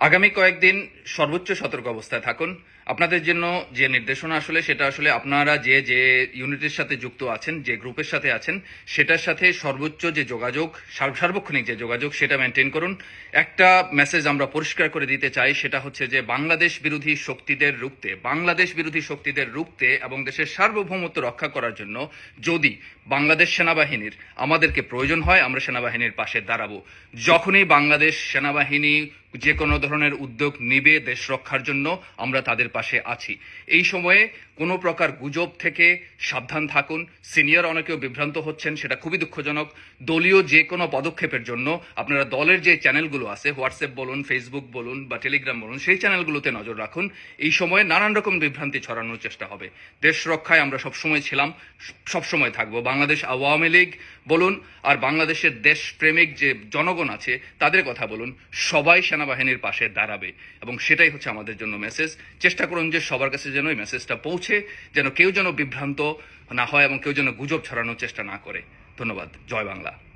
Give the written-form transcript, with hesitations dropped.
আগামী কয়েকদিন সর্বোচ্চ সতর্ক অবস্থায় থাকুন। আপনাদের জন্য যে নির্দেশনা আসলে সেটা আসলে আপনারা যে যে ইউনিটের সাথে যুক্ত আছেন, যে গ্রুপের সাথে আছেন, সেটার সাথে সর্বোচ্চ যে যোগাযোগ, সার্বক্ষণিক যে যোগাযোগ সেটা মেনটেন করুন। একটা মেসেজ আমরা পরিষ্কার করে দিতে চাই, সেটা হচ্ছে যে বাংলাদেশ বিরোধী শক্তিদের রুখতে এবং দেশের সার্বভৌমত্ব রক্ষা করার জন্য যদি বাংলাদেশ সেনাবাহিনীর আমাদেরকে প্রয়োজন হয়, আমরা সেনাবাহিনীর পাশে দাঁড়াবো। যখনই বাংলাদেশ সেনাবাহিনী যে কোনো ধরনের উদ্যোগ নিবে দেশ রক্ষার জন্য, আমরা তাদের পাশে আছি। এই সময়ে কোনো প্রকার গুজব থেকে সাবধান থাকুন। সিনিয়র অনেকেও বিভ্রান্ত হচ্ছেন, সেটা খুবই দুঃখজনক। দলীয় যে কোনো পদক্ষেপের জন্য আপনারা দলের যে চ্যানেলগুলো আছে, হোয়াটসঅ্যাপ বলুন, ফেসবুক বলুন বা টেলিগ্রাম বলুন, সেই চ্যানেলগুলোতে নজর রাখুন। এই সময়ে নানান রকম বিভ্রান্তি ছড়ানোর চেষ্টা হবে। দেশ রক্ষায় আমরা সবসময় ছিলাম, সবসময় থাকবো। বাংলাদেশ আওয়ামী লীগ বলুন আর বাংলাদেশের দেশপ্রেমিক যে জনগণ আছে তাদের কথা বলুন, সবাই সেনাবাহিনীর পাশে দাঁড়াবে এবং সেটাই হচ্ছে আমাদের জন্য মেসেজ। চেষ্টা করুন যে সবার কাছে যেন এই মেসেজটা পৌঁছে, যেন কেউ যেন বিভ্রান্ত না হয় এবং কেউ যেন গুজব ছড়ানোর চেষ্টা না করে। ধন্যবাদ। জয় বাংলা।